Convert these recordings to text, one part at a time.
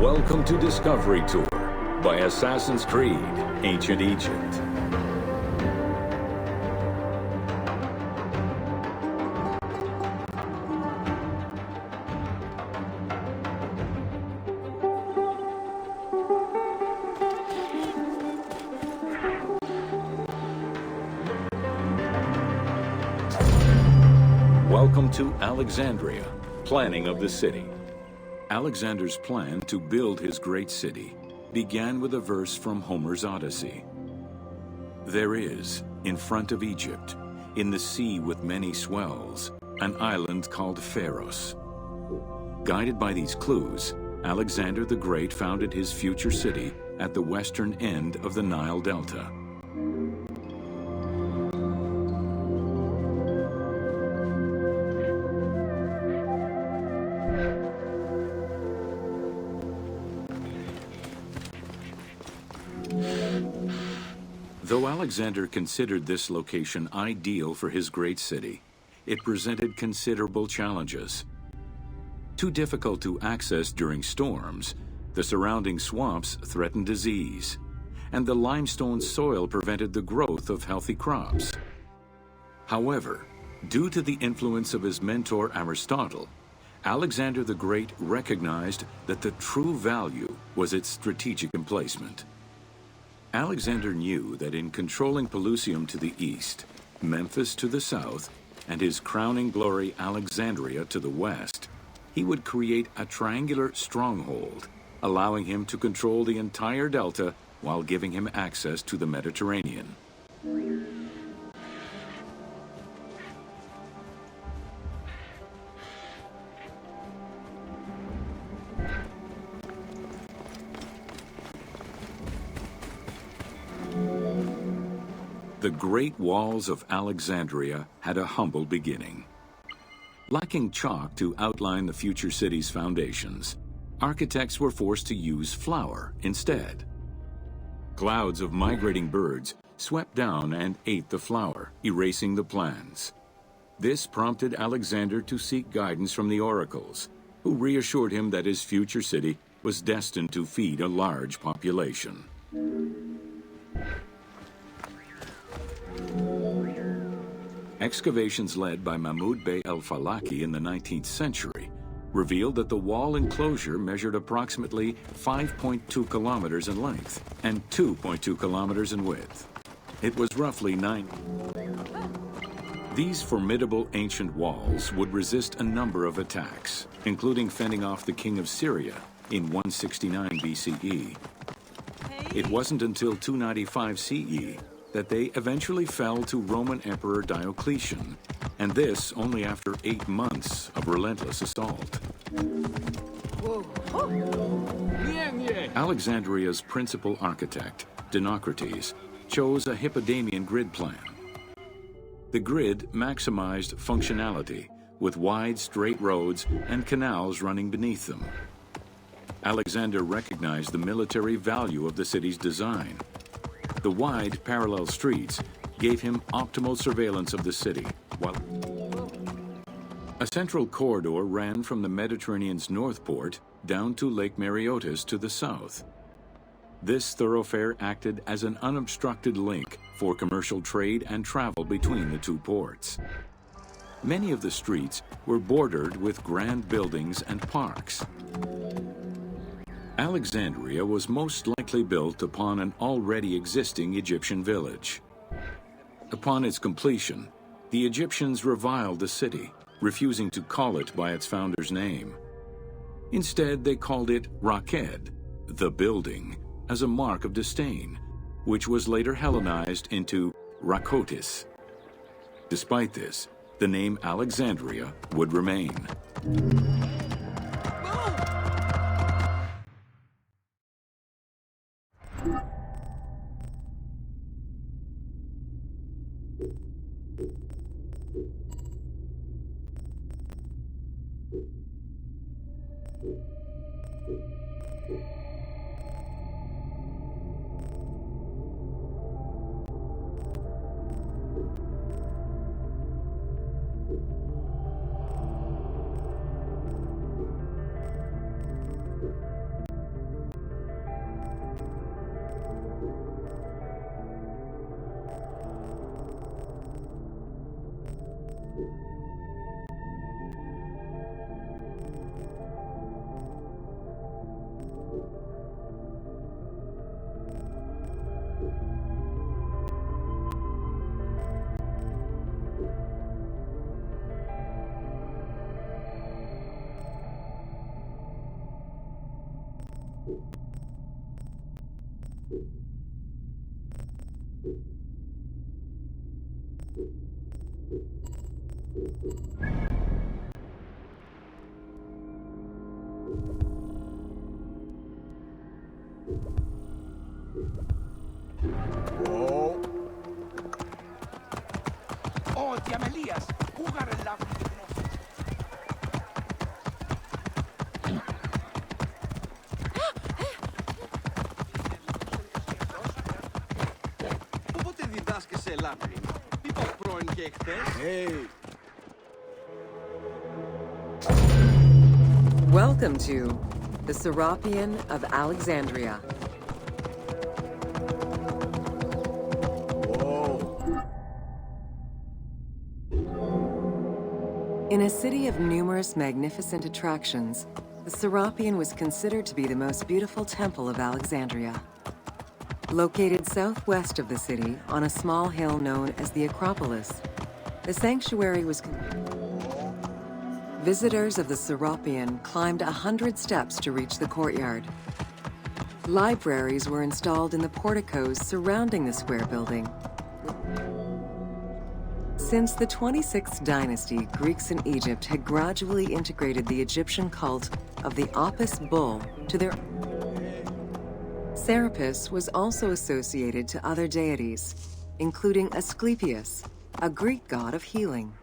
Welcome to Discovery Tour by Assassin's Creed, Ancient Egypt. Welcome to Alexandria, planning of the city. Alexander's plan to build his great city began with a verse from Homer's Odyssey. There is, in front of Egypt, in the sea with many swells, an island called Pharos. Guided by these clues, Alexander the Great founded his future city at the western end of the Nile Delta. Though Alexander considered this location ideal for his great city, it presented considerable challenges. Too difficult to access during storms, the surrounding swamps threatened disease, and the limestone soil prevented the growth of healthy crops. However, due to the influence of his mentor Aristotle, Alexander the Great recognized that the true value was its strategic emplacement. Alexander knew that in controlling Pelusium to the east, Memphis to the south, and his crowning glory Alexandria to the west, he would create a triangular stronghold, allowing him to control the entire delta while giving him access to the Mediterranean. The Great Walls of Alexandria had a humble beginning. Lacking chalk to outline the future city's foundations, architects were forced to use flour instead. Clouds of migrating birds swept down and ate the flour, erasing the plans. This prompted Alexander to seek guidance from the oracles, who reassured him that his future city was destined to feed a large population. Excavations led by Mahmud Bey el-Falaki in the 19th century revealed that the wall enclosure measured approximately 5.2 kilometers in length and 2.2 kilometers in width. It was roughly 9. These formidable ancient walls would resist a number of attacks, including fending off the king of Syria in 169 BCE. It wasn't until 295 CE that they eventually fell to Roman Emperor Diocletian, and this only after 8 months of relentless assault. Alexandria's principal architect, Dinocrates, chose a Hippodamian grid plan. The grid maximized functionality, with wide, straight roads and canals running beneath them. Alexander recognized the military value of the city's design. The wide, parallel streets gave him optimal surveillance of the city, while a central corridor ran from the Mediterranean's north port down to Lake Mareotis to the south. This thoroughfare acted as an unobstructed link for commercial trade and travel between the two ports. Many of the streets were bordered with grand buildings and parks. Alexandria was most likely built upon an already existing Egyptian village. Upon its completion, the Egyptians reviled the city, refusing to call it by its founder's name. Instead, they called it Raked, the building, as a mark of disdain, which was later Hellenized into Rakotis. Despite this, the name Alexandria would remain. Oh, Diamelias, jugar el lago. Πότε διδάσκεσαι λάτρη? Μήπως πρώην και χθες? Hey! Welcome to the Serapion of Alexandria. In a city of numerous magnificent attractions, the Serapion was considered to be the most beautiful temple of Alexandria. Located southwest of the city on a small hill known as the Acropolis, the sanctuary was Visitors of the Serapion climbed 100 steps to reach the courtyard. Libraries were installed in the porticos surrounding the square building. Since the 26th dynasty, Greeks in Egypt had gradually integrated the Egyptian cult of the Apis bull to their... Serapis was also associated to other deities, including Asclepius, a Greek god of healing.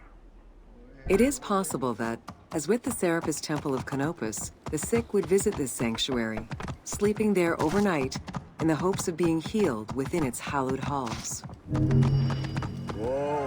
It is possible that, as with the Serapis Temple of Canopus, the sick would visit this sanctuary, sleeping there overnight in the hopes of being healed within its hallowed halls. Whoa!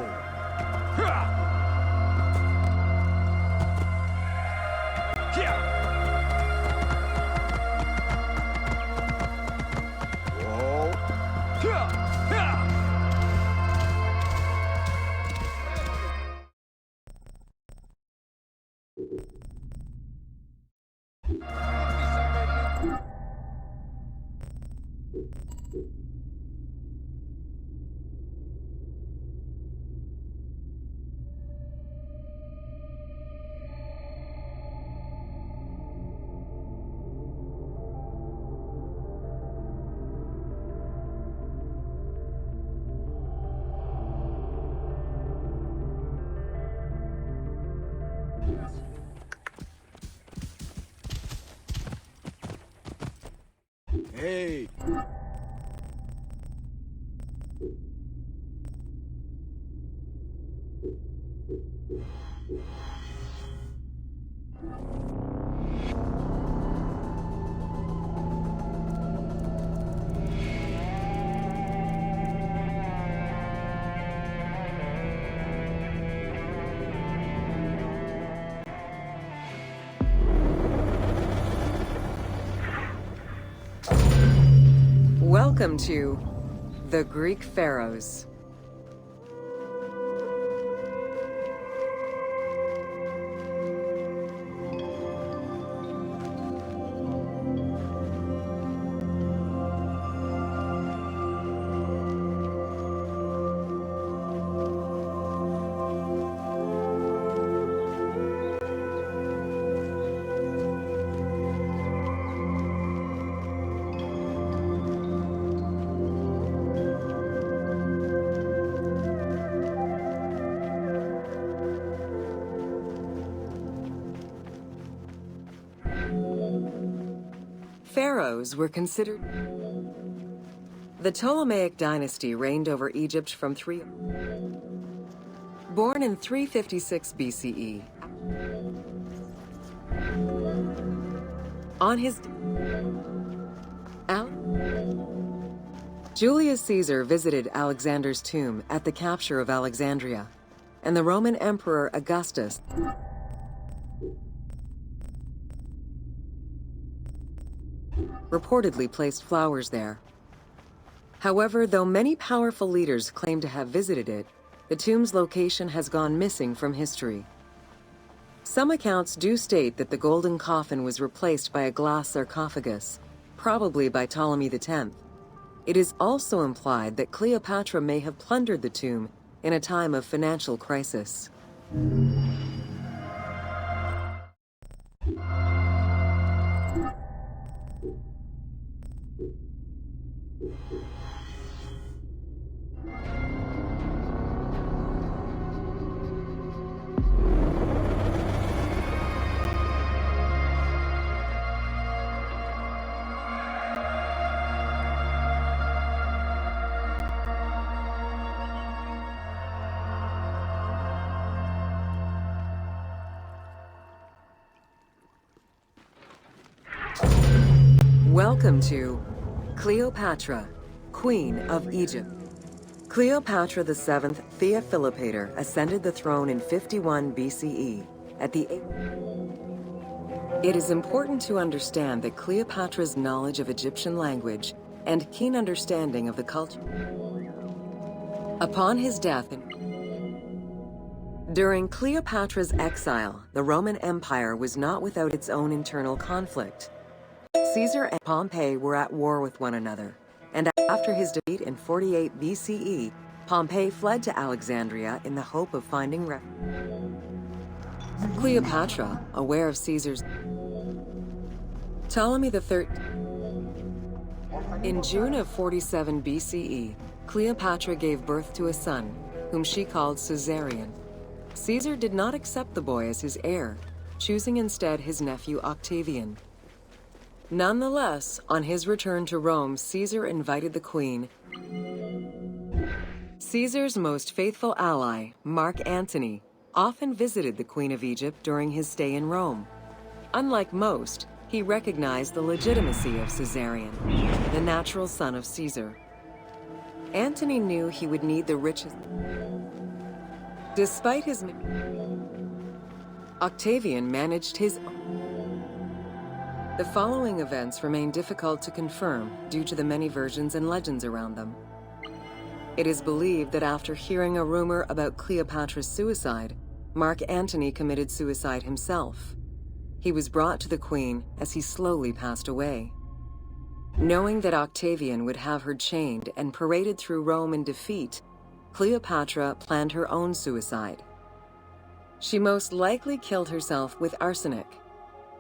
Hey! Welcome to the Greek Pharaohs. Pharaohs were considered... The Ptolemaic dynasty reigned over Egypt from Born in 356 BCE. On his... Julius Caesar visited Alexander's tomb at the capture of Alexandria, and the Roman Emperor Augustus reportedly placed flowers there. However, though many powerful leaders claim to have visited it, the tomb's location has gone missing from history. Some accounts do state that the golden coffin was replaced by a glass sarcophagus, probably by Ptolemy X. It is also implied that Cleopatra may have plundered the tomb in a time of financial crisis. Welcome to Cleopatra, Queen of Egypt. Cleopatra VII Theophilopator ascended the throne in 51 BCE at the It is important to understand that Cleopatra's knowledge of Egyptian language and keen understanding of the culture. Upon his death, during Cleopatra's exile, the Roman Empire was not without its own internal conflict. Caesar and Pompey were at war with one another, and after his defeat in 48 BCE, Pompey fled to Alexandria in the hope of finding refuge. Cleopatra, aware of Caesar's Ptolemy III. In June of 47 BCE, Cleopatra gave birth to a son, whom she called Caesarion. Caesar did not accept the boy as his heir, choosing instead his nephew Octavian. Nonetheless, on his return to Rome, Caesar invited the queen. Caesar's most faithful ally, Mark Antony, often visited the Queen of Egypt during his stay in Rome. Unlike most, he recognized the legitimacy of Caesarion, the natural son of Caesar. Antony knew he would need the richest. Despite his Octavian managed his The following events remain difficult to confirm due to the many versions and legends around them. It is believed that after hearing a rumor about Cleopatra's suicide, Mark Antony committed suicide himself. He was brought to the queen as he slowly passed away. Knowing that Octavian would have her chained and paraded through Rome in defeat, Cleopatra planned her own suicide. She most likely killed herself with arsenic,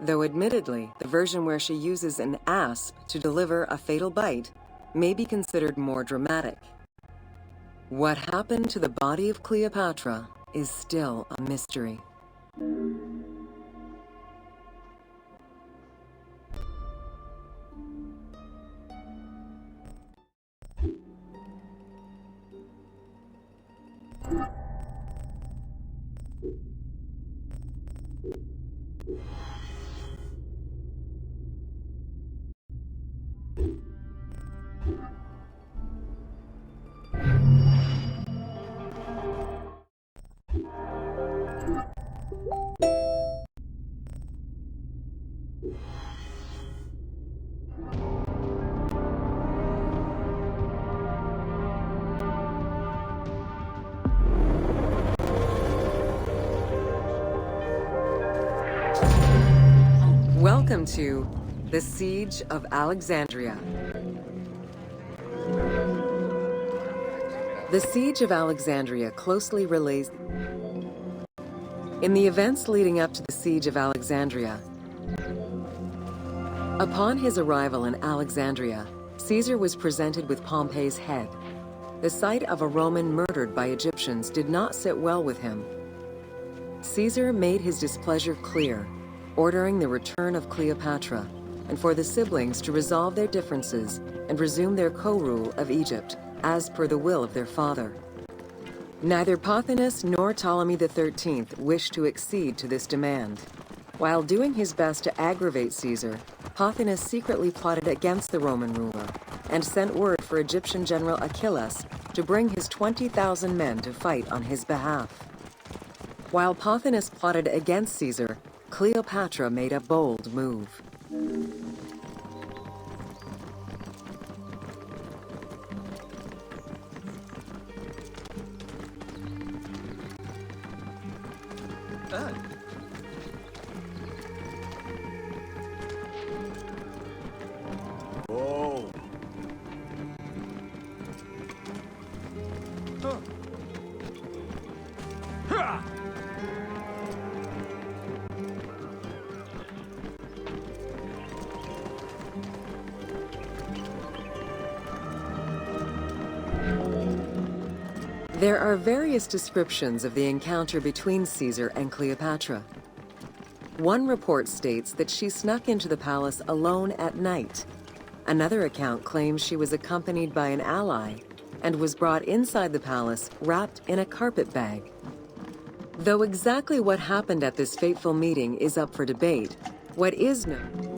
though admittedly, the version where she uses an asp to deliver a fatal bite may be considered more dramatic. What happened to the body of Cleopatra is still a mystery. Welcome to the Siege of Alexandria. The Siege of Alexandria closely relates. In the events leading up to the Siege of Alexandria, upon his arrival in Alexandria, Caesar was presented with Pompey's head. The sight of a Roman murdered by Egyptians did not sit well with him. Caesar made his displeasure clear, ordering the return of Cleopatra, and for the siblings to resolve their differences and resume their co-rule of Egypt, as per the will of their father. Neither Pothinus nor Ptolemy XIII wished to accede to this demand. While doing his best to aggravate Caesar, Pothinus secretly plotted against the Roman ruler and sent word for Egyptian general Achilles to bring his 20,000 men to fight on his behalf. While Pothinus plotted against Caesar, Cleopatra made a bold move. Oh. There are various descriptions of the encounter between Caesar and Cleopatra. One report states that she snuck into the palace alone at night. Another account claims she was accompanied by an ally and was brought inside the palace wrapped in a carpet bag. Though exactly what happened at this fateful meeting is up for debate, what is known.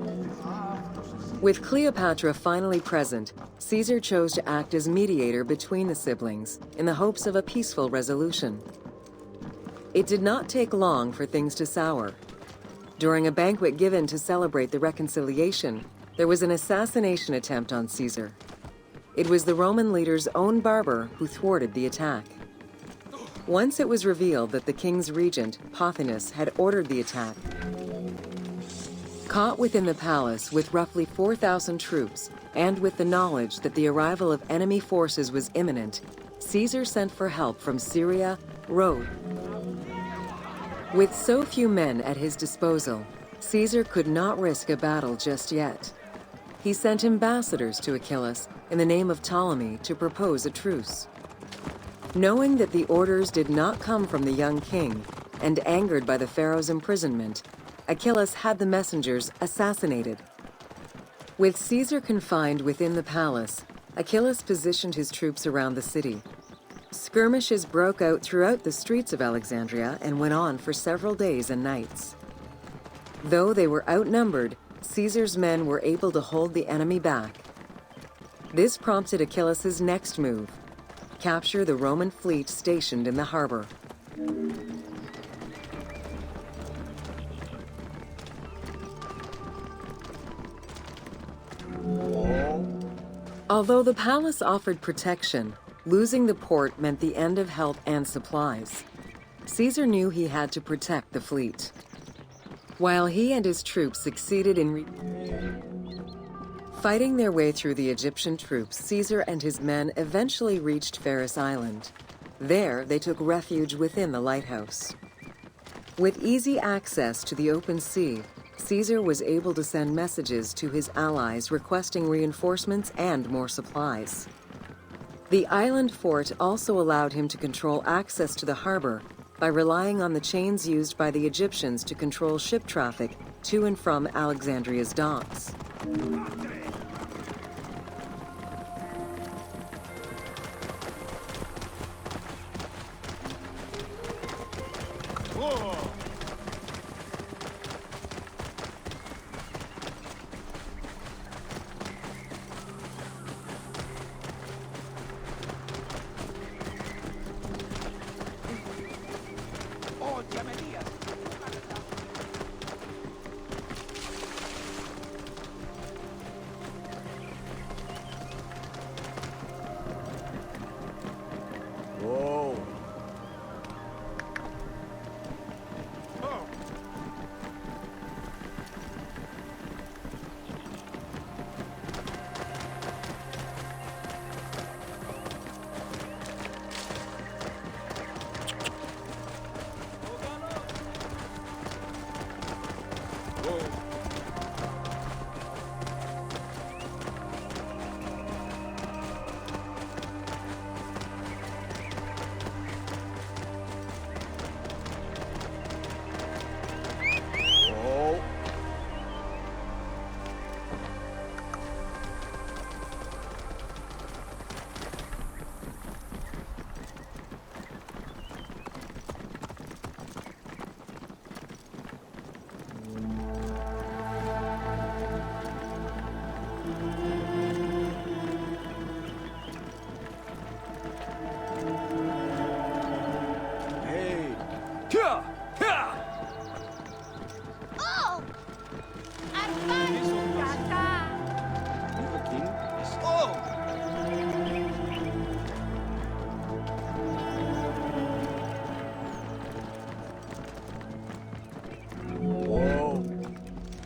With Cleopatra finally present, Caesar chose to act as mediator between the siblings in the hopes of a peaceful resolution. It did not take long for things to sour. During a banquet given to celebrate the reconciliation, there was an assassination attempt on Caesar. It was the Roman leader's own barber who thwarted the attack. Once it was revealed that the king's regent, Pothinus, had ordered the attack, caught within the palace with roughly 4,000 troops, and with the knowledge that the arrival of enemy forces was imminent, Caesar sent for help from Syria, Rhodes. With so few men at his disposal, Caesar could not risk a battle just yet. He sent ambassadors to Achilles in the name of Ptolemy to propose a truce. Knowing that the orders did not come from the young king, and angered by the pharaoh's imprisonment, Achilles had the messengers assassinated. With Caesar confined within the palace, Achilles positioned his troops around the city. Skirmishes broke out throughout the streets of Alexandria and went on for several days and nights. Though they were outnumbered, Caesar's men were able to hold the enemy back. This prompted Achilles' next move: capture the Roman fleet stationed in the harbor. Although the palace offered protection, losing the port meant the end of help and supplies. Caesar knew he had to protect the fleet. While he and his troops succeeded in fighting their way through the Egyptian troops, Caesar and his men eventually reached Pharos Island. There, they took refuge within the lighthouse. With easy access to the open sea, Caesar was able to send messages to his allies requesting reinforcements and more supplies. The island fort also allowed him to control access to the harbor by relying on the chains used by the Egyptians to control ship traffic to and from Alexandria's docks.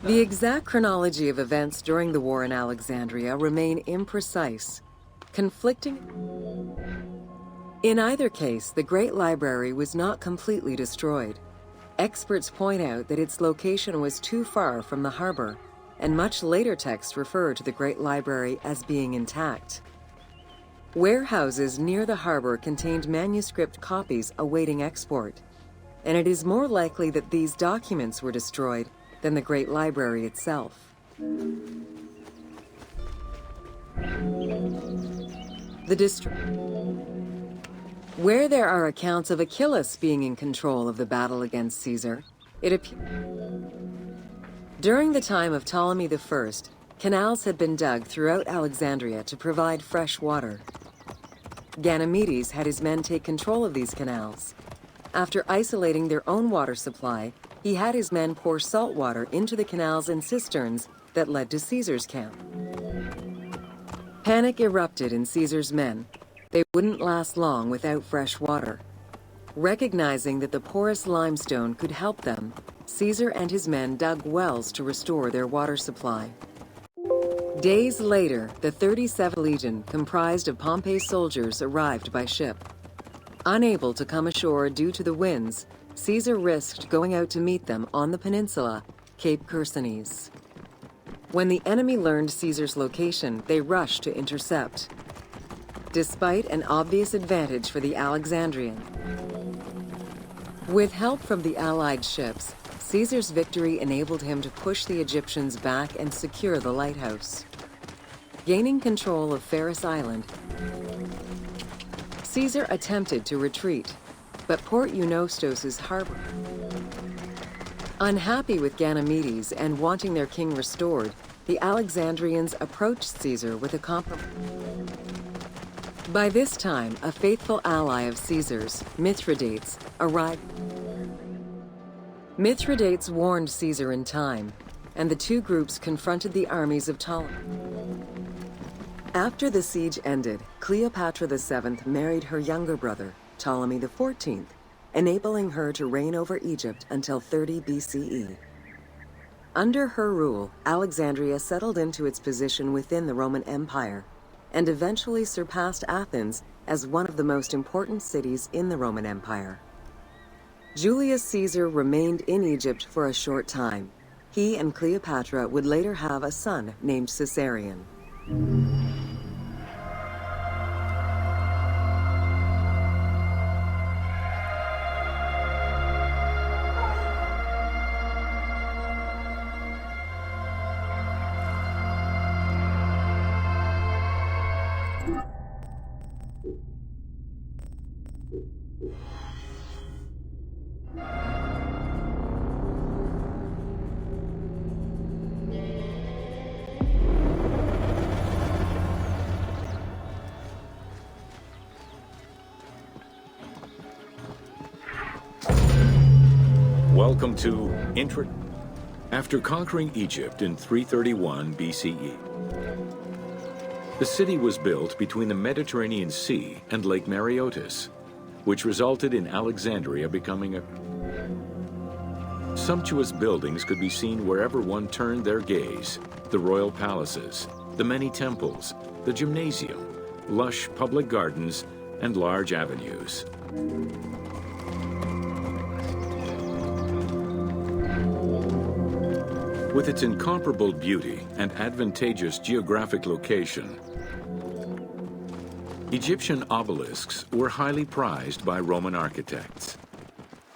The exact chronology of events during the war in Alexandria remain imprecise, conflicting. In either case, the Great Library was not completely destroyed. Experts point out that its location was too far from the harbor, and much later texts refer to the Great Library as being intact. Warehouses near the harbor contained manuscript copies awaiting export, and it is more likely that these documents were destroyed than the Great Library itself. The district, where there are accounts of Achilles being in control of the battle against Caesar, it appears. During the time of Ptolemy I, Canals had been dug throughout Alexandria to provide fresh water. Ganymedes had his men take control of these canals. After isolating their own water supply, he had his men pour salt water into the canals and cisterns that led to Caesar's camp. Panic erupted in Caesar's men. They wouldn't last long without fresh water. Recognizing that the porous limestone could help them, Caesar and his men dug wells to restore their water supply. Days later, the 37th Legion, comprised of Pompey's soldiers, arrived by ship. Unable to come ashore due to the winds, Caesar risked going out to meet them on the peninsula, Cape Chersonese. When the enemy learned Caesar's location, they rushed to intercept. Despite an obvious advantage for the Alexandrian. With help from the Allied ships, Caesar's victory enabled him to push the Egyptians back and secure the lighthouse. Gaining control of Pharos Island, Caesar attempted to retreat, but Port Eunostos' harbor. Unhappy with Ganymedes and wanting their king restored, the Alexandrians approached Caesar with a compromise. By this time, a faithful ally of Caesar's, Mithridates, arrived. Mithridates warned Caesar in time, and the two groups confronted the armies of Ptolemy. After the siege ended, Cleopatra VII married her younger brother, Ptolemy XIV, enabling her to reign over Egypt until 30 BCE. Under her rule, Alexandria settled into its position within the Roman Empire, and eventually surpassed Athens as one of the most important cities in the Roman Empire. Julius Caesar remained in Egypt for a short time. He and Cleopatra would later have a son named Caesarion. Welcome to After conquering Egypt in 331 BCE, the city was built between the Mediterranean Sea and Lake Mareotis, which resulted in Alexandria becoming a... Sumptuous buildings could be seen wherever one turned their gaze: the royal palaces, the many temples, the gymnasium, lush public gardens, and large avenues. With its incomparable beauty and advantageous geographic location, Egyptian obelisks were highly prized by Roman architects.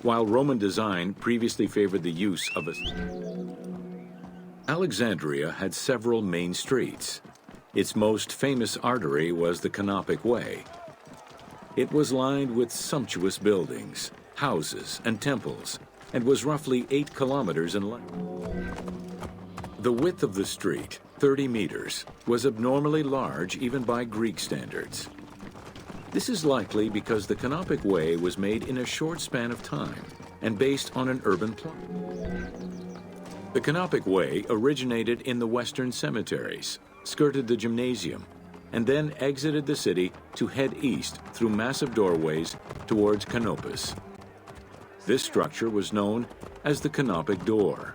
While Roman design previously favored the use of Alexandria had several main streets. Its most famous artery was the Canopic Way. It was lined with sumptuous buildings, houses, and temples, and was roughly 8 kilometers in length. The width of the street, 30 meters, was abnormally large even by Greek standards. This is likely because the Canopic Way was made in a short span of time and based on an urban plan. The Canopic Way originated in the western cemeteries, skirted the gymnasium, and then exited the city to head east through massive doorways towards Canopus. This structure was known as the Canopic Door.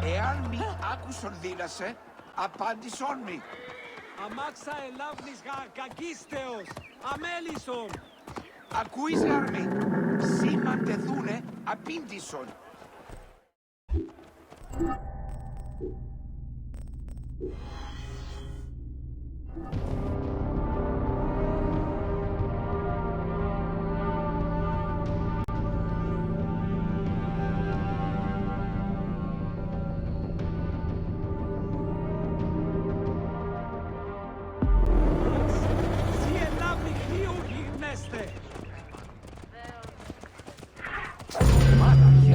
Εάν μη άκουσον δύνασε, απάντησον μη. Αμάξα ελάβνης κακίστεως, αμέλησον. Ακούεις γάρμη, σήμαντε δούνε, απήντησον.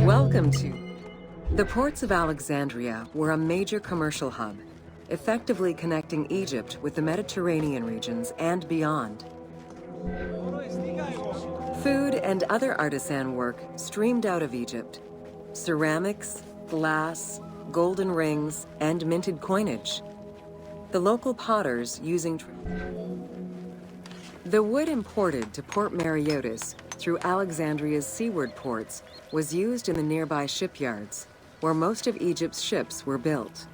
Welcome to... The ports of Alexandria were a major commercial hub, effectively connecting Egypt with the Mediterranean regions and beyond. Food and other artisan work streamed out of Egypt. Ceramics, glass, golden rings, and minted coinage. The local potters using... The wood imported to Port Mareotis through Alexandria's seaward ports was used in the nearby shipyards, where most of Egypt's ships were built.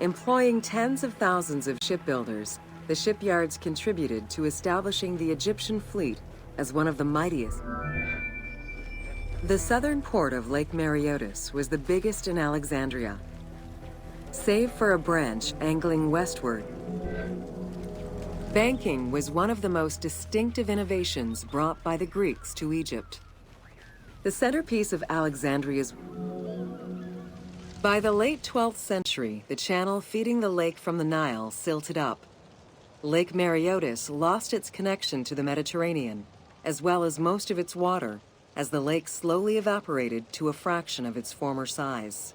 Employing tens of thousands of shipbuilders, the shipyards contributed to establishing the Egyptian fleet as one of the mightiest. The southern port of Lake Mareotis was the biggest in Alexandria, save for a branch angling westward. Banking was one of the most distinctive innovations brought by the Greeks to Egypt. The centerpiece of Alexandria's... By the late 12th century, the channel feeding the lake from the Nile silted up. Lake Mareotis lost its connection to the Mediterranean, as well as most of its water, as the lake slowly evaporated to a fraction of its former size.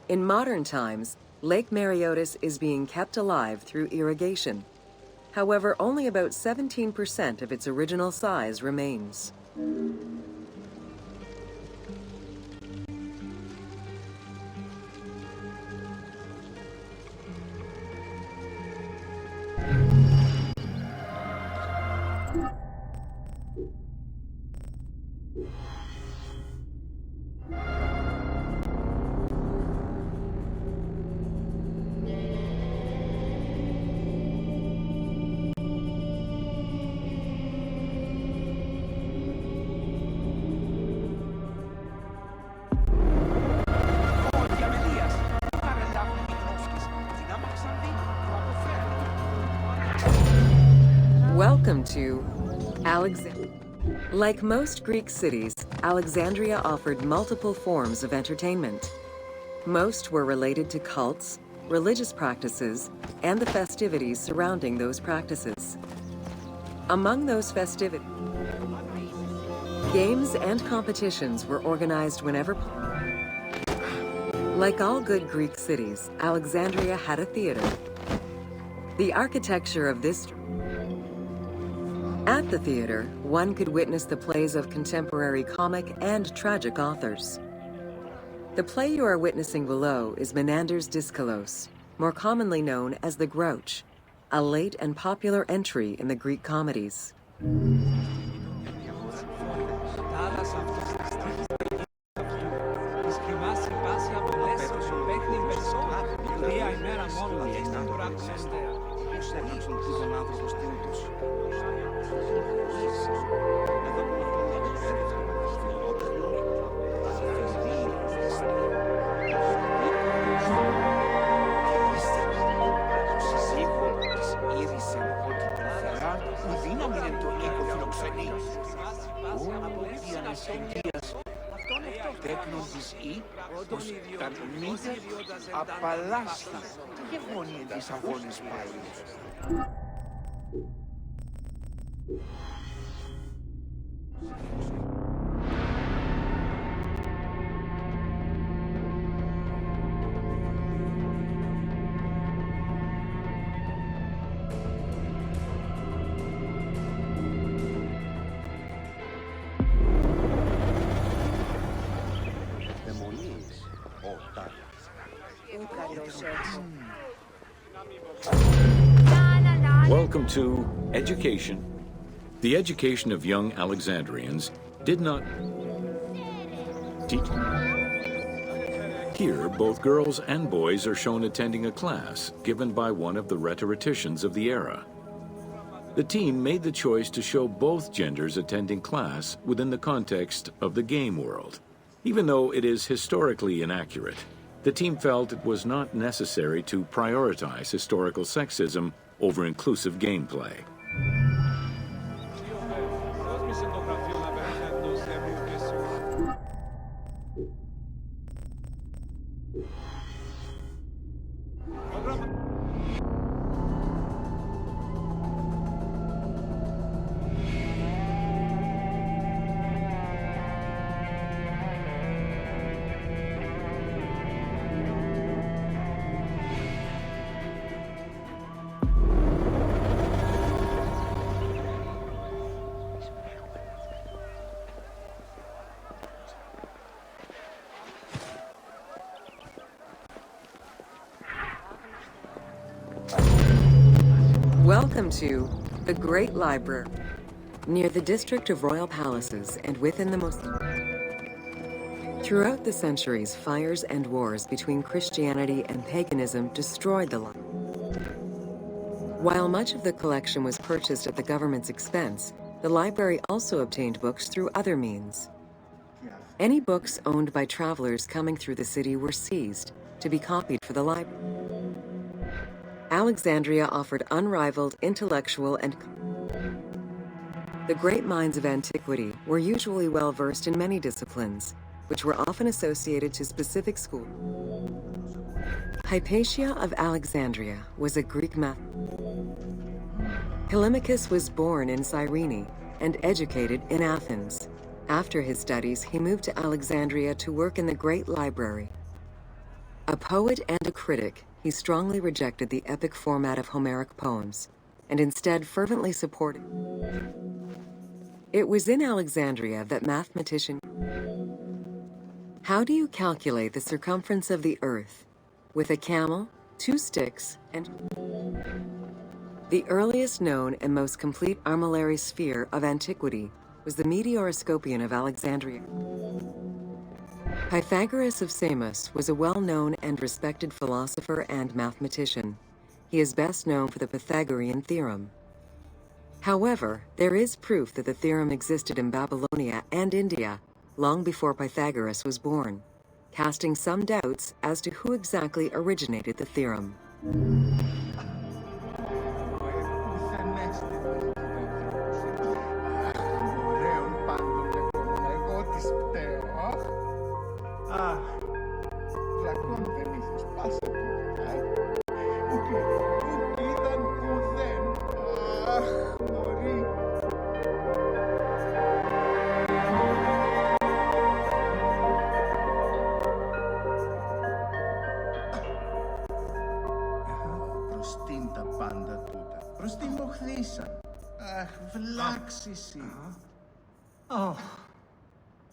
In modern times, Lake Mareotis is being kept alive through irrigation. However, only about 17% of its original size remains. Welcome to Alexandria. Like most Greek cities, Alexandria offered multiple forms of entertainment. Most were related to cults, religious practices, and the festivities surrounding those practices. Among those festivities, games and competitions were organized whenever possible. Like all good Greek cities, Alexandria had a theater. The architecture of this... At the theater, one could witness the plays of contemporary comic and tragic authors. The play you are witnessing below is Menander's Dyskolos, more commonly known as the Grouch, a late and popular entry in the Greek comedies. Τέκνον της Ι, πως τα μύδια απαλλάσσουν και γόνοι της αγώνες πάλι. Welcome to Education. The education of young Alexandrians did not teach. Here, both girls and boys are shown attending a class given by one of the rhetoricians of the era. The team made the choice to show both genders attending class within the context of the game world. Even though it is historically inaccurate, The team felt it was not necessary to prioritize historical sexism over inclusive gameplay. Welcome to the Great Library, near the district of royal palaces and within the most... Throughout the centuries, fires and wars between Christianity and paganism destroyed the library. While much of the collection was purchased at the government's expense, the library also obtained books through other means. Any books owned by travelers coming through the city were seized to be copied for the library. Alexandria offered unrivaled intellectual and... The great minds of antiquity were usually well versed in many disciplines, which were often associated to specific schools. Hypatia of Alexandria was a Greek math. Callimachus was born in Cyrene and educated in Athens. After his studies, he moved to Alexandria to work in the Great Library. A poet and a critic, he strongly rejected the epic format of Homeric poems, and instead fervently supported. It was in Alexandria that mathematician... How do you calculate the circumference of the Earth? With a camel, 2 sticks, and... The earliest known and most complete armillary sphere of antiquity was the Meteoroscopion of Alexandria. Pythagoras of Samos was a well-known and respected philosopher and mathematician. He is best known for the Pythagorean theorem. However, there is proof that the theorem existed in Babylonia and India long before Pythagoras was born, casting some doubts as to who exactly originated the theorem.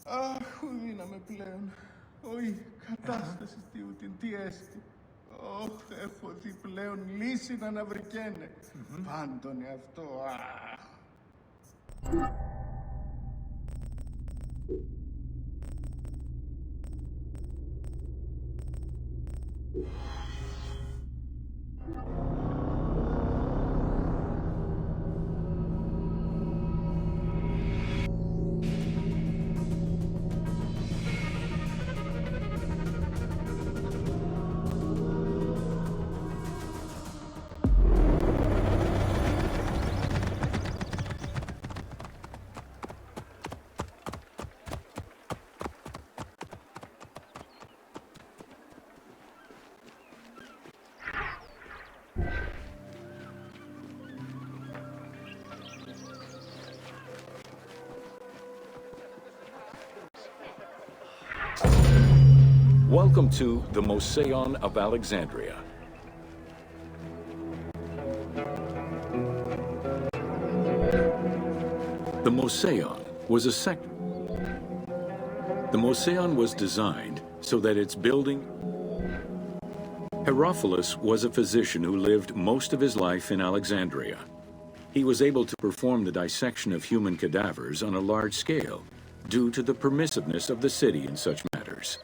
Αχ, ουδύναμε πλέον. Όχι, κατάσταση τι έστι. Ωχ, έχω δει πλέον λύση να αναβρικαίνε. Πάντων εαυτό, αχ. Welcome to the Mosaion of Alexandria. The Mosaion was a sect. The Mosaion was designed so that its building... Herophilus was a physician who lived most of his life in Alexandria. He was able to perform the dissection of human cadavers on a large scale due to the permissiveness of the city in such matters.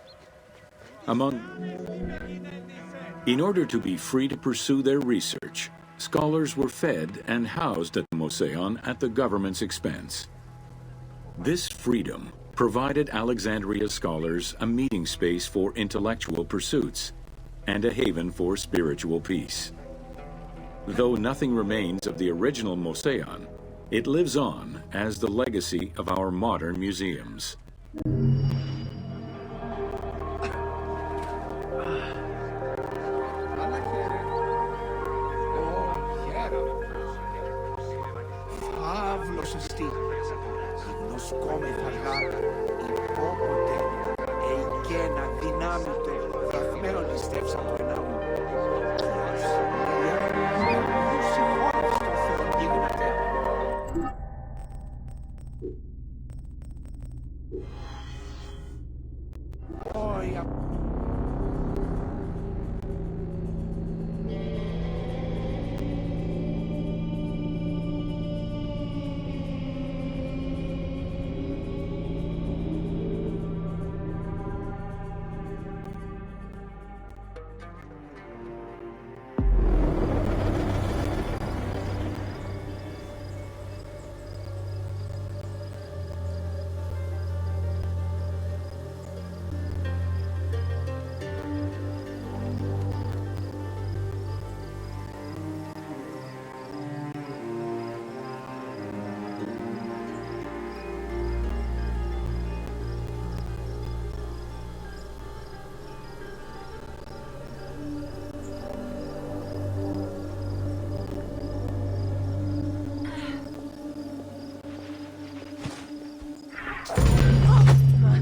In order to be free to pursue their research, scholars were fed and housed at the Mosaion at the government's expense. This freedom provided Alexandria scholars a meeting space for intellectual pursuits and a haven for spiritual peace. Though nothing remains of the original Moseon, it lives on as the legacy of our modern museums. Παύλος εστί, γυμνοσκόμεθα γάτα, υπόποτε, εικένα δυνάμητο, δραχμένο ληστεύσα το ένα μου.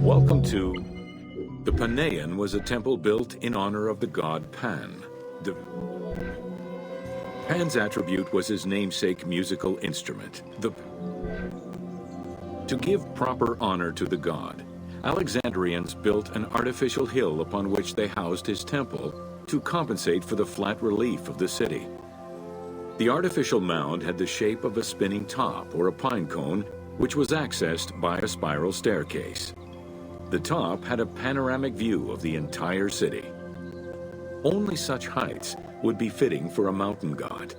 Welcome to... The Panean was a temple built in honor of the god Pan. Pan's attribute was his namesake musical instrument, To give proper honor to the god, Alexandrians built an artificial hill upon which they housed his temple to compensate for the flat relief of the city. The artificial mound had the shape of a spinning top or a pine cone, which was accessed by a spiral staircase. The top had a panoramic view of the entire city. Only such heights would be fitting for a mountain god.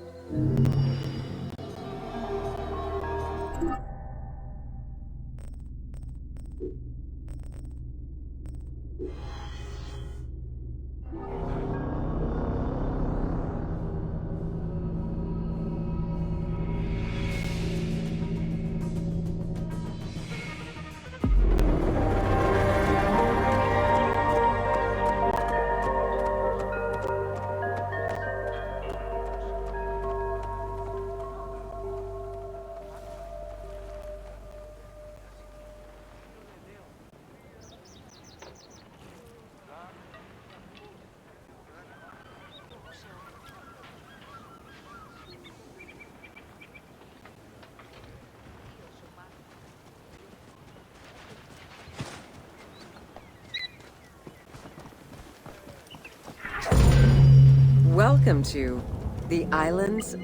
Welcome to the islands.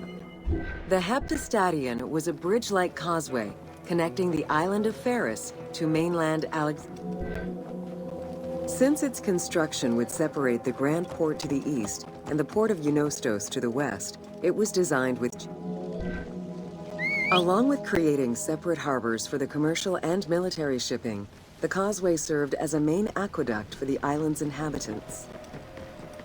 The Hepta Stadium was a bridge-like causeway connecting the island of Pharos to mainland Alexandria. Since its construction would separate the Grand Port to the east and the port of Eunostos to the west, it was designed with... Along with creating separate harbors for the commercial and military shipping, the causeway served as a main aqueduct for the island's inhabitants.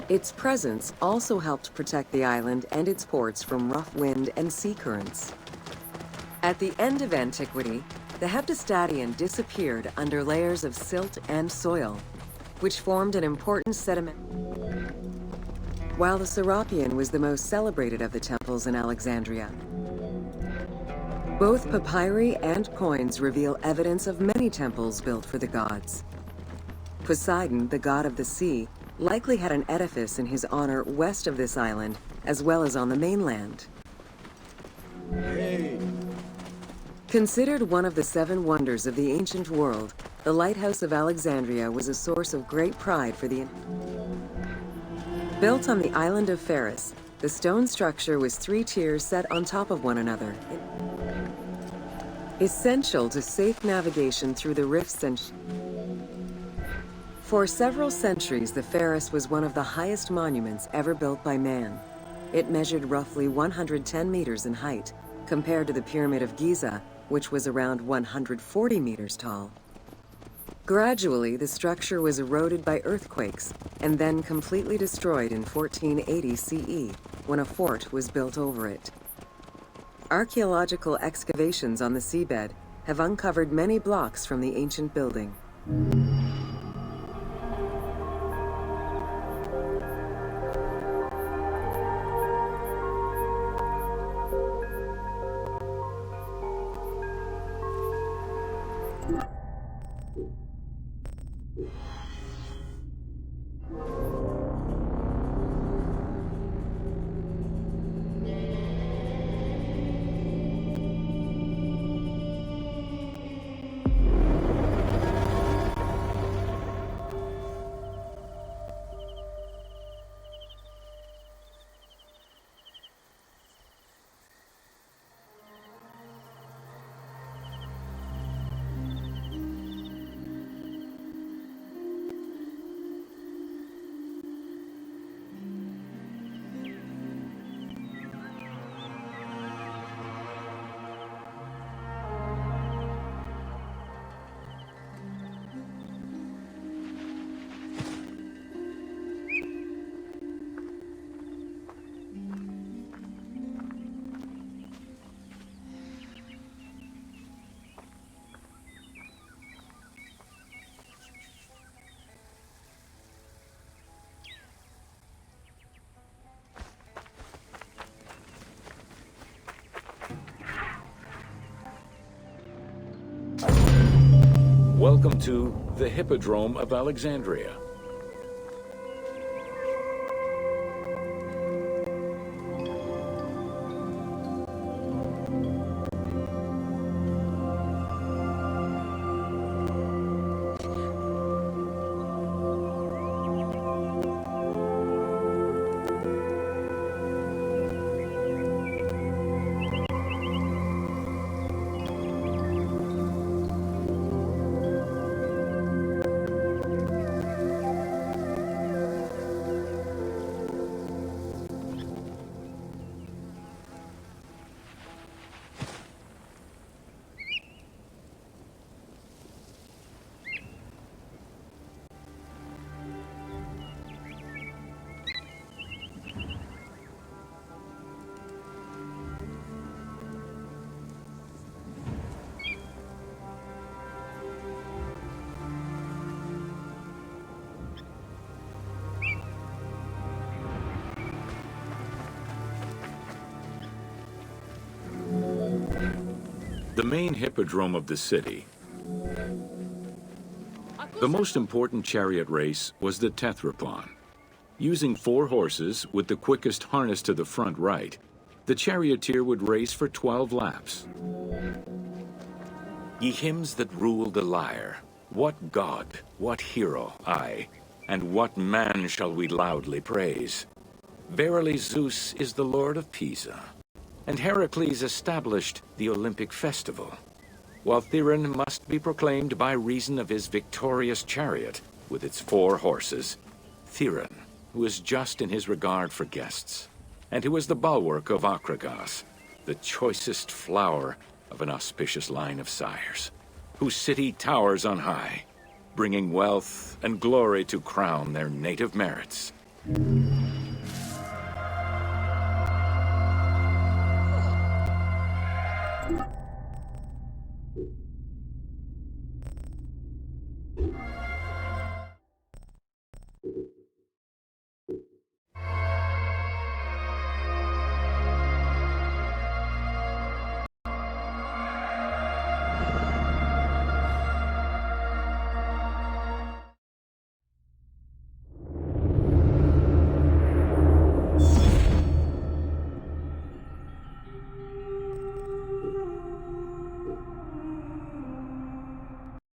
Its presence also helped protect the island and its ports from rough wind and sea currents. At the end of antiquity, the Hepta Stadium disappeared under layers of silt and soil, which formed an important sediment. While the Serapeum was the most celebrated of the temples in Alexandria, both papyri and coins reveal evidence of many temples built for the gods. Poseidon, the god of the sea, likely had an edifice in his honor west of this island, as well as on the mainland. Considered one of the 7 wonders of the ancient world, the Lighthouse of Alexandria was a source of great pride for the... Built on the island of Pharos, the stone structure was 3 tiers set on top of one another, essential to safe navigation through the rifts and... For several centuries, the Pharos was one of the highest monuments ever built by man. It measured roughly 110 meters in height, compared to the Pyramid of Giza, which was around 140 meters tall. Gradually, the structure was eroded by earthquakes and then completely destroyed in 1480 CE when a fort was built over it. Archaeological excavations on the seabed have uncovered many blocks from the ancient building. Welcome to the Hippodrome of Alexandria. The main hippodrome of the city. The most important chariot race was the Tethrapon. Using 4 horses with the quickest harness to the front right, the charioteer would race for 12 laps. Ye hymns that rule the lyre, what god, what hero, aye, and what man shall we loudly praise? Verily Zeus is the lord of Pisa, and Heracles established the Olympic festival, while Theron must be proclaimed by reason of his victorious chariot with its 4 horses. Theron, who is just in his regard for guests, and who is the bulwark of Acragas, the choicest flower of an auspicious line of sires, whose city towers on high, bringing wealth and glory to crown their native merits.